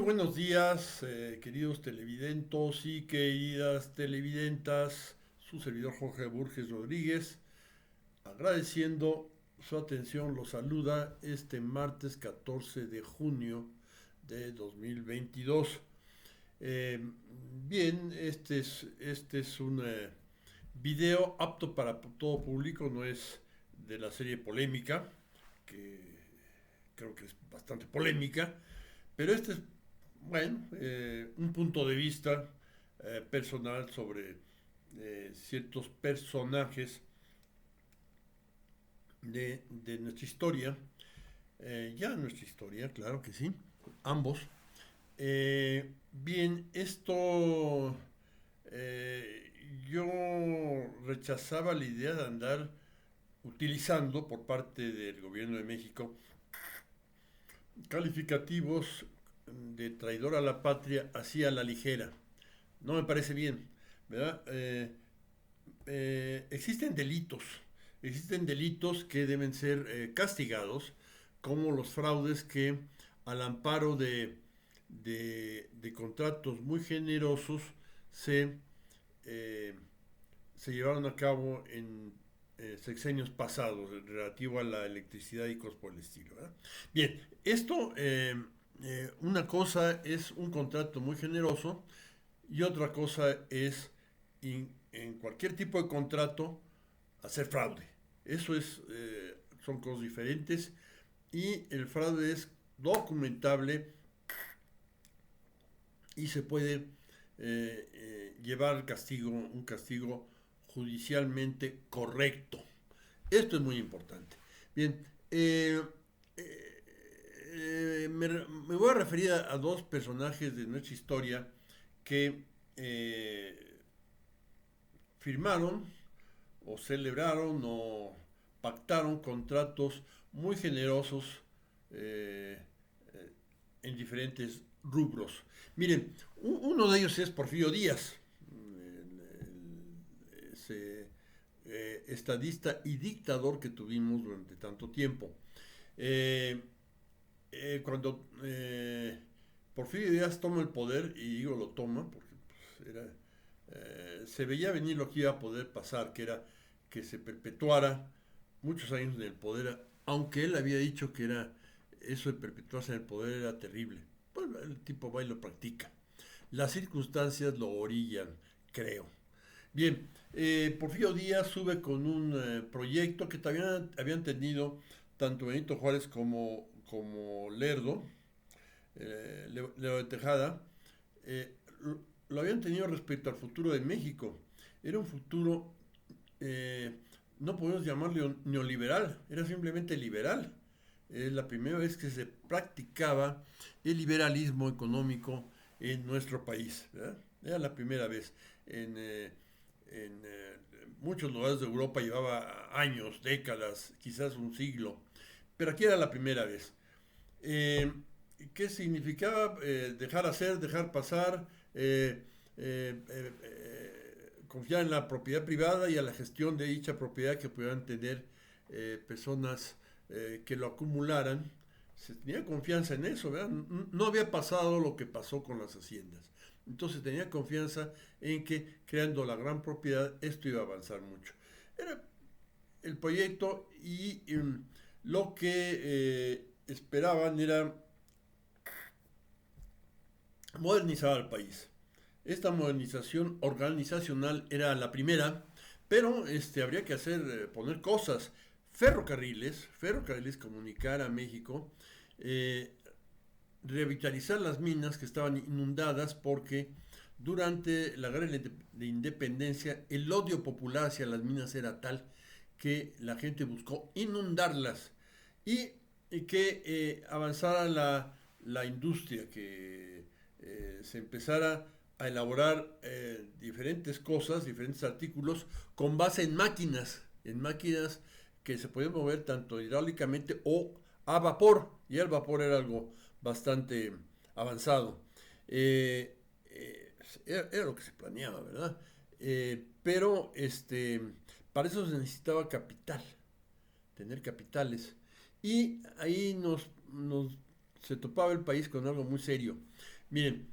Muy buenos días, queridos televidentos y queridas televidentas. Su servidor Jorge Burges Rodríguez, agradeciendo su atención, los saluda este martes 14 de junio de 2022. Eh, Bien, este es un video apto para todo público, no es de la serie Polémica, que creo que es bastante polémica, pero este es, bueno, un punto de vista personal sobre ciertos personajes de nuestra historia, ya nuestra historia, claro que sí, ambos. Bien, esto yo rechazaba la idea de andar utilizando por parte del gobierno de México calificativos de traidor a la patria así a la ligera. No me parece bien, ¿verdad? Existen delitos que deben ser castigados, como los fraudes que al amparo de contratos muy generosos se, eh, se llevaron a cabo en sexenios pasados relativo a la electricidad y cosas por el estilo, ¿verdad? Bien, una cosa es un contrato muy generoso y otra cosa es en cualquier tipo de contrato hacer fraude. Son cosas diferentes y el fraude es documentable y se puede llevar un castigo judicialmente correcto. Esto es muy importante. Bien, me voy a referir a dos personajes de nuestra historia que firmaron o celebraron o pactaron contratos muy generosos eh, eh, en diferentes rubros. Miren, uno de ellos es Porfirio Díaz, ese estadista y dictador que tuvimos durante tanto tiempo. Eh, Cuando Porfirio Díaz toma el poder, y digo lo toma porque pues, se veía venir lo que iba a poder pasar, que era que se perpetuara muchos años en el poder, aunque él había dicho que era eso de perpetuarse en el poder era terrible. Pues el tipo va y lo practica. Las circunstancias lo orillan, creo. Bien, Porfirio Díaz sube con un proyecto que también habían tenido tanto Benito Juárez como Lerdo, Leo de Tejada, lo habían tenido respecto al futuro de México. Era un futuro, no podemos llamarlo neoliberal, era simplemente liberal. Es la primera vez que se practicaba el liberalismo económico en nuestro país, ¿verdad? Era la primera vez. En muchos lugares de Europa llevaba años, décadas, quizás un siglo, pero aquí era la primera vez. Eh, ¿Qué significaba dejar hacer, dejar pasar, confiar en la propiedad privada y a la gestión de dicha propiedad que pudieran tener personas que lo acumularan? Se tenía confianza en eso, ¿verdad? No había pasado lo que pasó con las haciendas. Entonces tenía confianza en que creando la gran propiedad esto iba a avanzar mucho. Era el proyecto y lo que esperaban era modernizar al país. Esta modernización organizacional era la primera, pero habría que poner cosas, ferrocarriles, comunicar a México, eh, revitalizar las minas que estaban inundadas porque durante la guerra de independencia el odio popular hacia las minas era tal que la gente buscó inundarlas y, y que avanzara la industria, que se empezara a elaborar diferentes cosas, diferentes artículos con base en máquinas que se podían mover tanto hidráulicamente o a vapor, y el vapor era algo bastante avanzado. Eh, era lo que se planeaba, ¿verdad? Pero para eso se necesitaba capital, tener capitales. Y ahí nos se topaba el país con algo muy serio. Miren,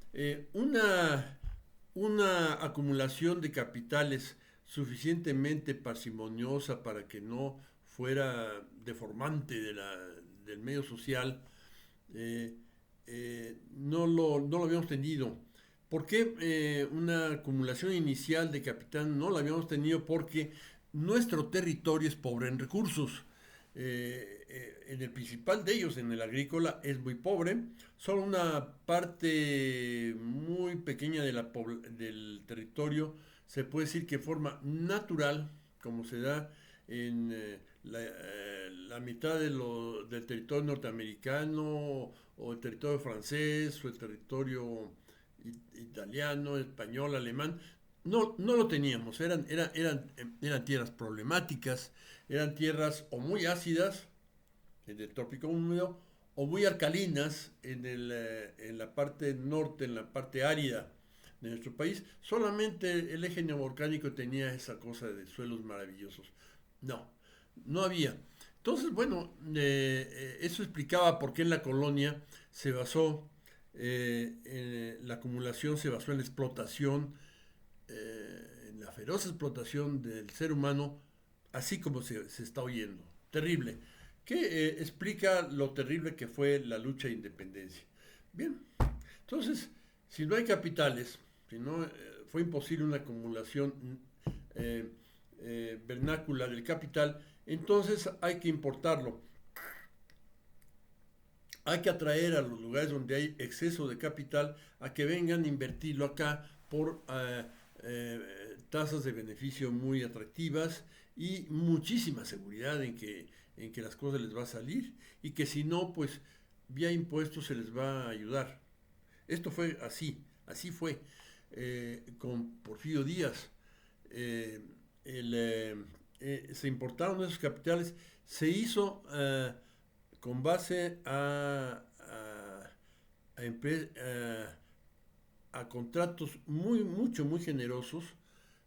una acumulación de capitales suficientemente parsimoniosa para que no fuera deformante del medio social, eh, no lo habíamos tenido. ¿Por qué una acumulación inicial de capital no la habíamos tenido? Porque nuestro territorio es pobre en recursos. En el principal de ellos, en el agrícola, es muy pobre. Solo una parte muy pequeña del territorio se puede decir que de forma natural, como se da en la mitad del territorio norteamericano, o el territorio francés, o el territorio italiano, español, alemán. No lo teníamos, eran tierras problemáticas, eran tierras o muy ácidas en el trópico húmedo o muy alcalinas en la parte norte, en la parte árida de nuestro país. Solamente el eje neovolcánico tenía esa cosa de suelos maravillosos. No, no había. Entonces, bueno, eso explicaba por qué en la colonia se basó, la acumulación se basó en la explotación, en la feroz explotación del ser humano, así como se está oyendo. Terrible. ¿Qué explica lo terrible que fue la lucha de independencia? Bien, entonces, si no hay capitales, si no fue imposible una acumulación eh, vernácula del capital, entonces hay que importarlo. Hay que atraer a los lugares donde hay exceso de capital a que vengan a invertirlo acá por tasas de beneficio muy atractivas y muchísima seguridad en que las cosas les va a salir y que si no, pues vía impuestos se les va a ayudar. Esto fue así, así fue con Porfirio Díaz. Eh, se importaron esos capitales, se hizo con base a contratos muy generosos.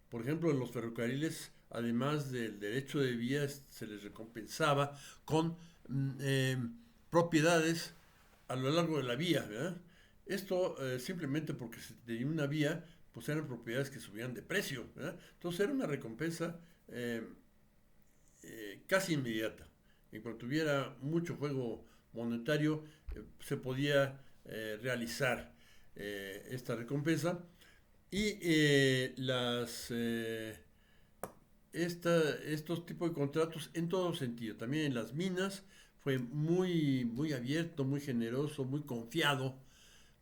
Por ejemplo, en los ferrocarriles, además del derecho de vía, se les recompensaba con eh, propiedades a lo largo de la vía, ¿verdad? Esto simplemente porque se tenía una vía, pues eran propiedades que subían de precio, ¿verdad? Entonces era una recompensa eh, casi inmediata. En cuanto hubiera mucho juego monetario, se podía realizar esta recompensa y estos tipos de contratos en todo sentido. También en las minas fue muy abierto, muy generoso, muy confiado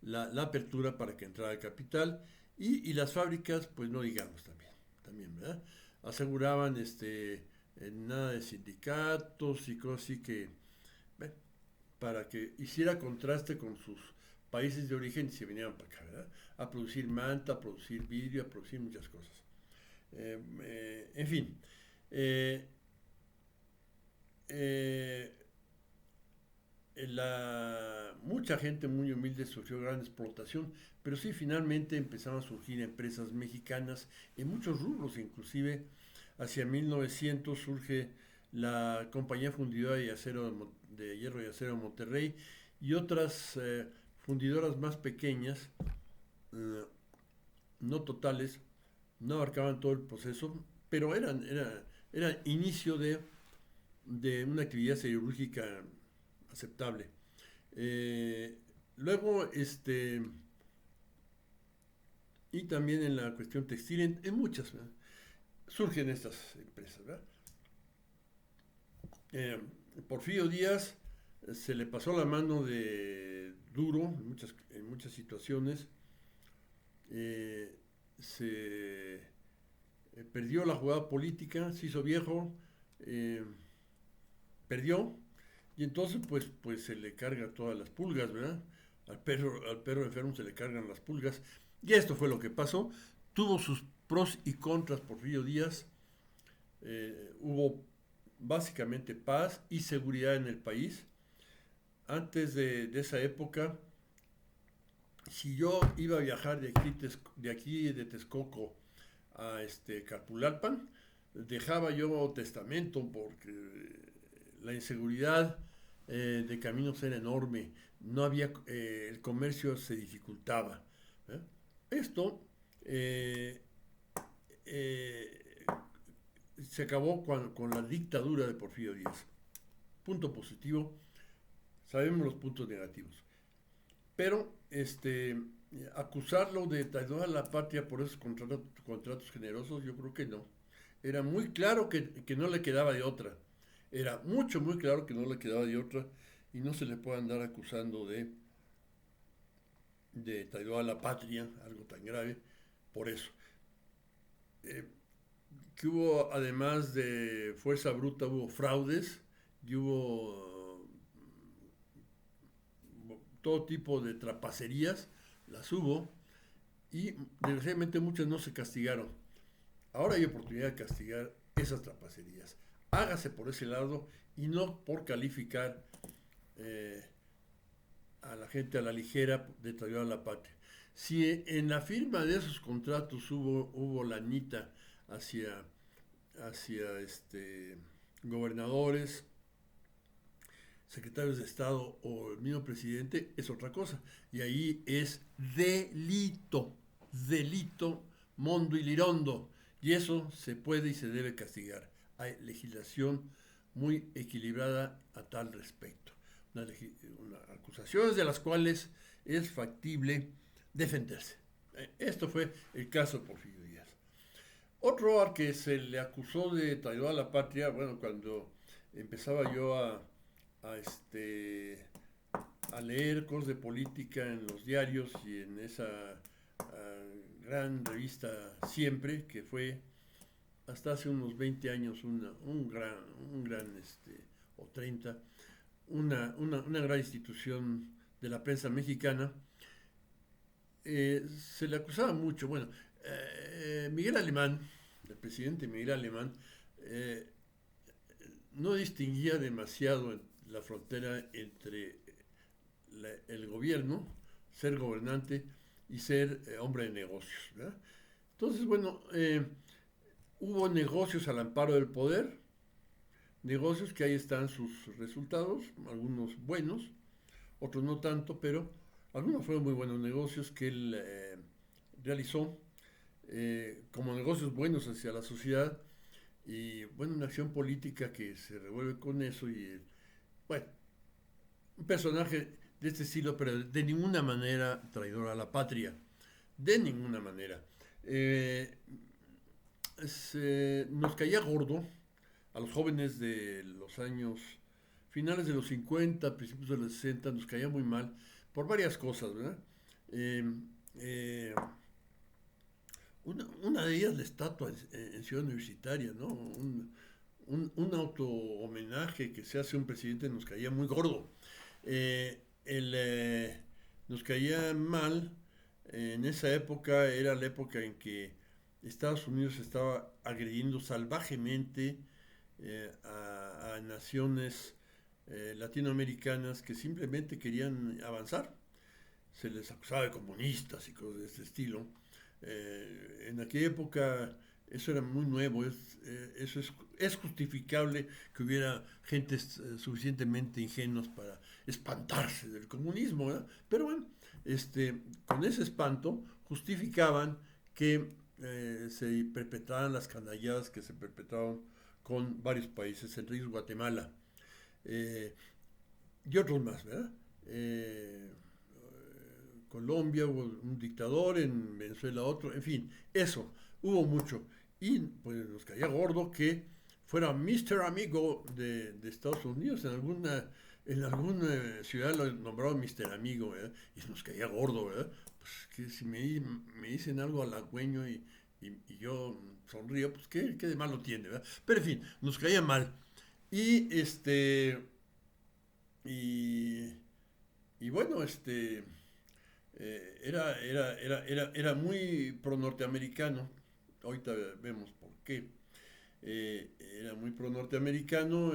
la apertura para que entrara el capital y las fábricas, pues no digamos también, ¿verdad? Aseguraban nada de sindicatos y cosas así que, bueno, para que hiciera contraste con sus países de origen y se vinieran para acá, ¿verdad? A producir manta, a producir vidrio, a producir muchas cosas. En fin, eh, eh, mucha gente muy humilde sufrió gran explotación, pero sí finalmente empezaron a surgir empresas mexicanas en muchos rubros, inclusive hacia 1900 surge la Compañía Fundidora de Hierro y Acero de Monterrey y otras fundidoras más pequeñas, eh, no totales, no abarcaban todo el proceso, pero era inicio de una actividad siderúrgica aceptable. Luego, y también en la cuestión textil, en muchas, ¿verdad? Surgen estas empresas, ¿verdad? Eh, Porfirio Díaz se le pasó la mano de duro en muchas situaciones. Eh, se perdió la jugada política, se hizo viejo, eh, perdió, y entonces pues se le carga todas las pulgas, ¿verdad? Al perro enfermo se le cargan las pulgas. Y esto fue lo que pasó. Tuvo sus pros y contras Porfirio Díaz. Hubo básicamente paz y seguridad en el país. Antes de esa época, si yo iba a viajar de aquí de Texcoco a Calpulalpan, dejaba yo testamento porque la inseguridad de caminos era enorme, no había, el comercio se dificultaba. ¿Eh? Esto eh, eh, se acabó con la dictadura de Porfirio Díaz. Punto positivo, sabemos los puntos negativos. Pero acusarlo de traidor a la patria por esos contratos generosos, yo creo que no. Era muy claro que no le quedaba de otra. Era muy claro que no le quedaba de otra y no se le puede andar acusando de traidor a la patria, algo tan grave, por eso. Eh, que hubo, además de fuerza bruta, hubo fraudes y hubo todo tipo de trapacerías, las hubo, y desgraciadamente muchas no se castigaron. Ahora hay oportunidad de castigar esas trapacerías. Hágase por ese lado y no por calificar eh, a la gente a la ligera de traidor a la patria. Si en la firma de esos contratos hubo lanita hacia, hacia gobernadores, secretarios de Estado o el mismo presidente, es otra cosa. Y ahí es delito mondo y lirondo. Y eso se puede y se debe castigar. Hay legislación muy equilibrada a tal respecto. Acusaciones de las cuales es factible defenderse. Esto fue el caso de Porfirio Díaz. Otro al que se le acusó de traidor a la patria, bueno, cuando empezaba yo a a leer cosas de política en los diarios y en esa gran revista Siempre, que fue hasta hace unos 20 años un gran o 30, una gran institución de la prensa mexicana. Se le acusaba mucho, bueno, Miguel Alemán, el presidente Miguel Alemán, eh, no distinguía demasiado en la frontera entre el gobierno, ser gobernante y ser hombre de negocios, ¿verdad? Entonces, bueno, hubo negocios al amparo del poder, negocios que ahí están sus resultados, algunos buenos, otros no tanto, pero algunos fueron muy buenos negocios que él realizó como negocios buenos hacia la sociedad y bueno, una acción política que se revuelve con eso y bueno, un personaje de este estilo, pero de ninguna manera traidor a la patria, de ninguna manera. Eh, nos caía gordo a los jóvenes de los años finales de los 50, principios de los 60, nos caía muy mal por varias cosas, ¿verdad? Eh, eh, una de ellas la estatua en Ciudad Universitaria, ¿no? Un auto-homenaje que se hace a un presidente nos caía muy gordo. Nos caía mal, en esa época era la época en que Estados Unidos estaba agrediendo salvajemente a naciones latinoamericanas que simplemente querían avanzar. Se les acusaba de comunistas y cosas de este estilo. En aquella época eso era muy nuevo, eso es justificable que hubiera gentes suficientemente ingenuos para espantarse del comunismo, ¿verdad? Pero bueno, con ese espanto justificaban que se perpetraran las canalladas que se perpetraron con varios países, entre ellos Guatemala y otros más, ¿verdad? Colombia hubo un dictador, en Venezuela otro, en fin, eso, hubo mucho. Y pues nos caía gordo que fuera Mr. Amigo de Estados Unidos, en alguna ciudad lo nombraron Mr. Amigo, ¿verdad? Y nos caía gordo, ¿verdad? Pues que si me dicen algo halagüeño y yo sonrío, pues ¿qué de malo tiene, ¿verdad? Pero en fin, nos caía mal. Y y, y bueno, era muy pro-norteamericano, ahorita vemos por qué. Era muy pro-norteamericano,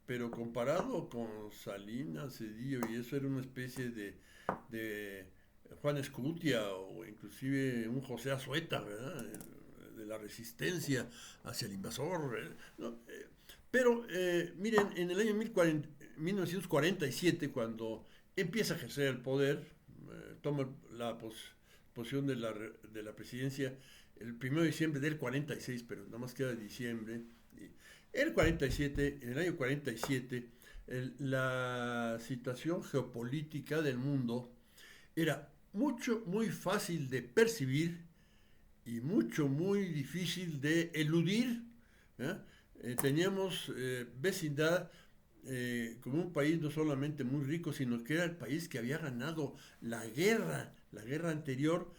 pero comparado con Salinas, Cedillo y eso era una especie de Juan Escutia o inclusive un José Azueta, ¿verdad? De la resistencia hacia el invasor. ¿No? Pero miren, en el año 1947, cuando empieza a ejercer el poder, toma la posición de la presidencia el 1 de diciembre del 46, pero nada más queda de diciembre. El 47, en el año 47, la situación geopolítica del mundo era muy fácil de percibir y muy difícil de eludir. ¿Eh? Teníamos vecindad como un país no solamente muy rico, sino que era el país que había ganado la guerra anterior.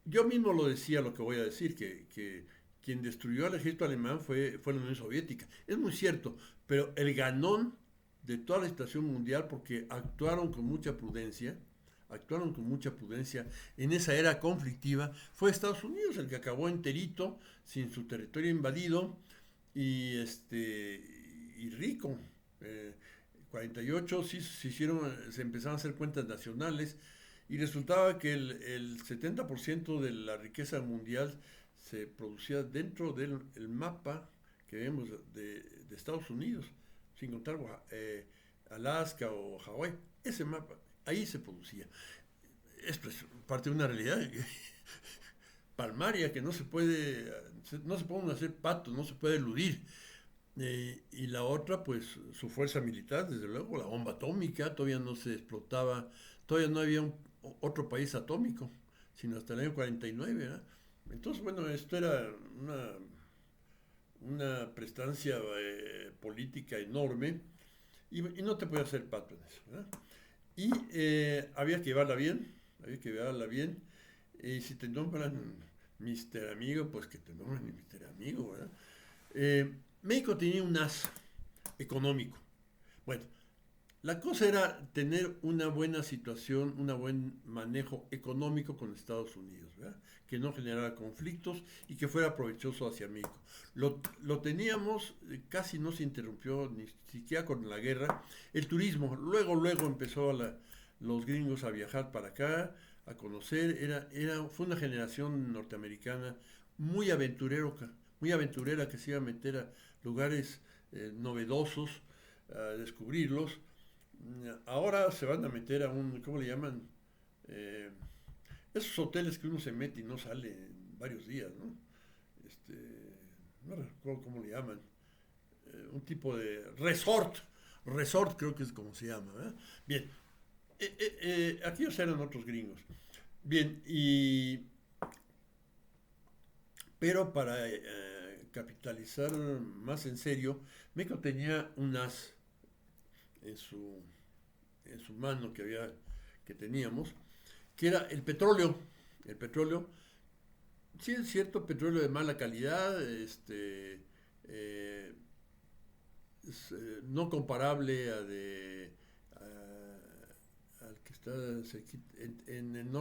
Yo mismo lo decía, lo que voy a decir, que quien destruyó al ejército alemán fue la Unión Soviética. Es muy cierto, pero el ganón de toda la situación mundial, porque actuaron con mucha prudencia en esa era conflictiva, fue Estados Unidos el que acabó enterito, sin su territorio invadido y rico. 48 sí se empezaron a hacer cuentas nacionales y resultaba que el 70% de la riqueza mundial se producía dentro del mapa que vemos de Estados Unidos, sin contar Alaska o Hawái. Ese mapa, ahí se producía. Esto es parte de una realidad palmaria que no se puede hacer patos, no se puede eludir. Y la otra, pues su fuerza militar, desde luego, la bomba atómica, todavía no se explotaba, todavía no había otro país atómico, sino hasta el año 49, ¿verdad? Entonces, bueno, esto era una prestancia política enorme y no te puede hacer pato en eso, ¿verdad? Y había que llevarla bien, y si te nombran Mister Amigo, pues que te nombran Mister Amigo, ¿verdad? México tenía un as económico. Bueno, la cosa era tener una buena situación, un buen manejo económico con Estados Unidos, ¿verdad? Que no generara conflictos y que fuera provechoso hacia México. Lo teníamos, casi no se interrumpió ni siquiera con la guerra. El turismo, luego empezó los gringos a viajar para acá, a conocer. Fue una generación norteamericana muy aventurera que se iba a meter a lugares novedosos, a descubrirlos. Ahora se van a meter a ¿cómo le llaman? Esos hoteles que uno se mete y no sale en varios días, ¿no? No recuerdo cómo le llaman. Un tipo de resort creo que es como se llama, ¿verdad? Bien, aquellos eran otros gringos. Bien, pero para capitalizar más en serio, México tenía un as en su mano que teníamos, que era el petróleo. El petróleo, sí es cierto, petróleo de mala calidad, no comparable al que está en el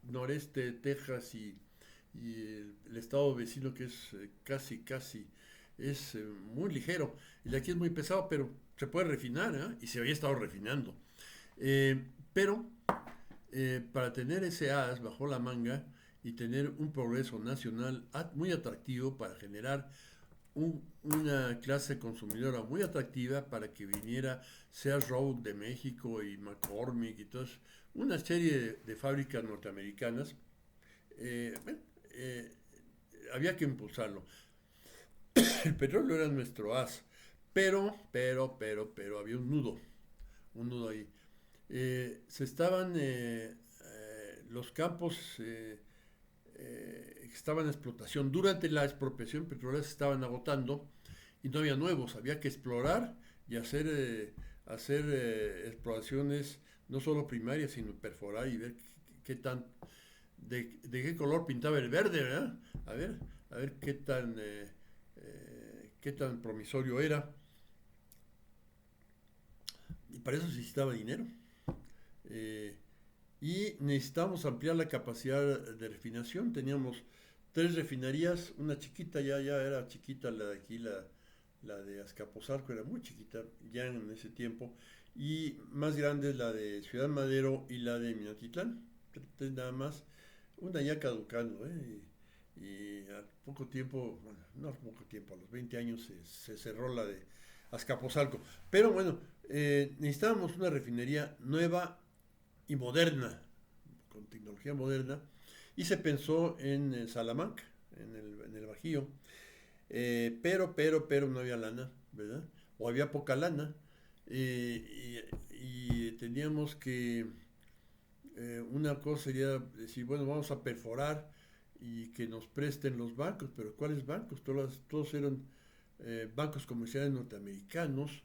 noreste de Texas y el estado vecino, que es casi es muy ligero. El de aquí es muy pesado, pero se puede refinar, ¿eh? Y se había estado refinando. Pero para tener ese as bajo la manga y tener un progreso nacional muy atractivo para generar una clase consumidora muy atractiva para que viniera Sears Road de México y McCormick y todas, una serie de fábricas norteamericanas, había que impulsarlo. El petróleo era nuestro as, pero había un nudo ahí. Se estaban los campos que estaban en explotación durante la expropiación petrolera se estaban agotando y no había nuevos, había que explorar y hacer exploraciones no solo primarias, sino perforar y ver de qué color pintaba el verde, ¿verdad? A ver qué tan promisorio era. Y para eso se necesitaba dinero. Y necesitamos ampliar la capacidad de refinación. Teníamos 3 refinerías, una chiquita, ya era chiquita la de aquí, la de Azcapotzalco era muy chiquita ya en ese tiempo, y más grande la de Ciudad Madero y la de Minatitlán, 3 nada más, una ya caducando, y al poco tiempo, bueno, no al poco tiempo, a los 20 años se cerró la de Azcapotzalco. Pero bueno, necesitábamos una refinería nueva y moderna, con tecnología moderna, y se pensó en Salamanca, en el Bajío. Pero no había lana, ¿verdad? O había poca lana. Y teníamos que, una cosa sería decir, bueno, vamos a perforar y que nos presten los bancos, pero ¿cuáles bancos? Todos eran bancos comerciales norteamericanos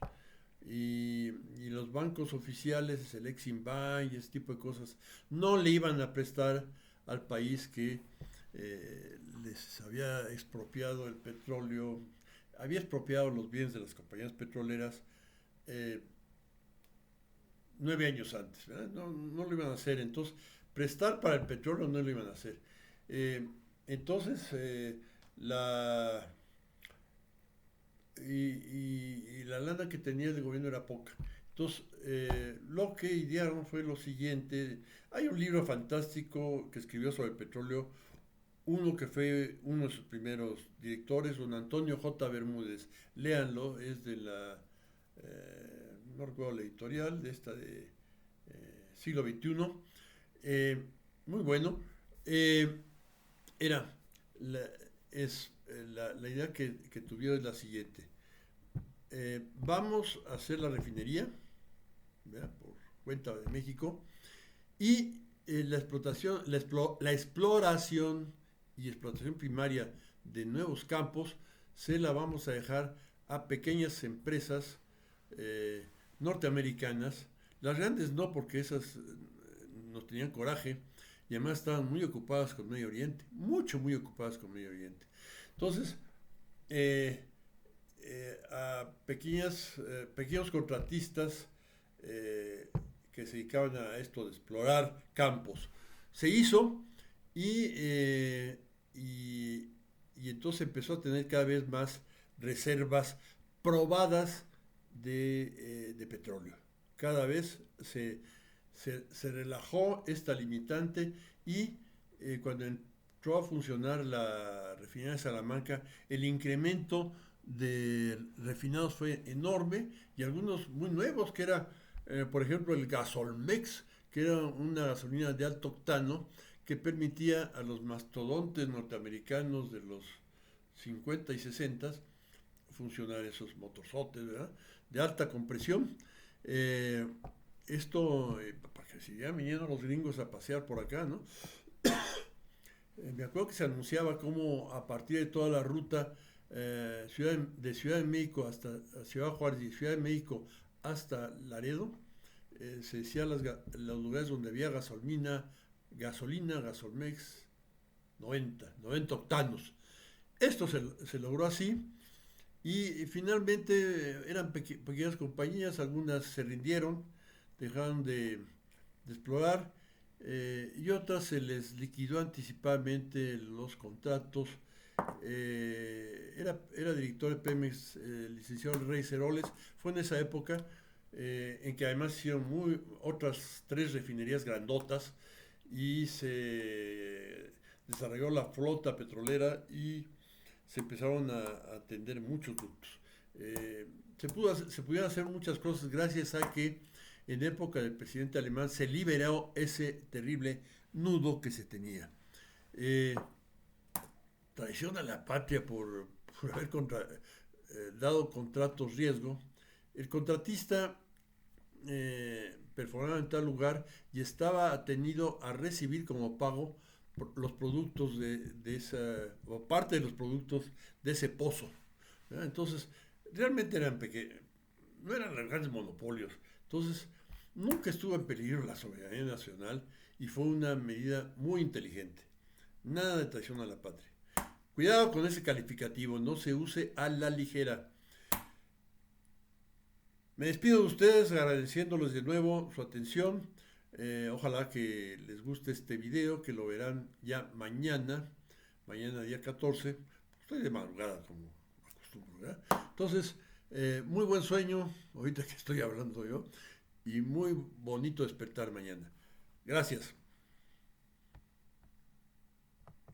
y los bancos oficiales, el Exim Bank y ese tipo de cosas, no le iban a prestar al país que les había expropiado el petróleo, había expropiado los bienes de las compañías petroleras eh, 9 años antes, ¿verdad? No lo iban a hacer, entonces prestar para el petróleo no lo iban a hacer. Eh, entonces, la, y la lana que tenía el gobierno era poca. Entonces, lo que idearon fue lo siguiente. Hay un libro fantástico que escribió sobre el petróleo, uno que fue uno de sus primeros directores, don Antonio J. Bermúdez. Léanlo, es de no recuerdo la editorial, de esta de siglo XXI. Muy bueno. Eh, era, la, la idea que tuvieron es la siguiente. Vamos a hacer la refinería, ¿verdad? Por cuenta de México, y la explotación, la exploración y explotación primaria de nuevos campos se la vamos a dejar a pequeñas empresas norteamericanas. Las grandes no, porque esas no tenían coraje y además estaban muy ocupadas con Medio Oriente, muy ocupadas con Medio Oriente. Entonces, a pequeños contratistas que se dedicaban a esto de explorar campos. Se hizo y, y entonces empezó a tener cada vez más reservas probadas de petróleo. Cada vez se relajó esta limitante y cuando entró a funcionar la refinería de Salamanca, el incremento de refinados fue enorme y algunos muy nuevos, que era, por ejemplo, el Gasolmex, que era una gasolina de alto octano que permitía a los mastodontes norteamericanos de los 50 y 60 funcionar esos motorzotes, ¿verdad? De alta compresión. Eh, para que siguieran viniendo los gringos a pasear por acá, ¿no? Me acuerdo que se anunciaba como a partir de toda la ruta de Ciudad de México hasta Ciudad Juárez y Ciudad de México hasta Laredo, se decía los lugares donde había gasolina, Gasolmex 90 octanos. Esto se logró así y finalmente eran pequeñas compañías, algunas se rindieron, dejaron de explorar y otras se les liquidó anticipadamente los contratos. Era director de Pemex, licenciado Rey Ceroles. Fue en esa época en que además hicieron otras 3 refinerías grandotas y se desarrolló la flota petrolera y se empezaron a atender muchos ductos. Se pudieron hacer muchas cosas gracias a que en época del presidente alemán se liberó ese terrible nudo que se tenía. Traición a la patria por haber dado contratos riesgo. El contratista perforaba en tal lugar y estaba atenido a recibir como pago los productos de esa, o parte de los productos de ese pozo, ¿verdad? Entonces, realmente no eran grandes monopolios. Entonces, nunca estuvo en peligro la soberanía nacional y fue una medida muy inteligente. Nada de traición a la patria. Cuidado con ese calificativo, no se use a la ligera. Me despido de ustedes agradeciéndoles de nuevo su atención. Ojalá que les guste este video, que lo verán ya mañana día 14. Estoy de madrugada como acostumbro, ¿verdad? Entonces, muy buen sueño, ahorita que estoy hablando yo, y muy bonito despertar mañana. Gracias.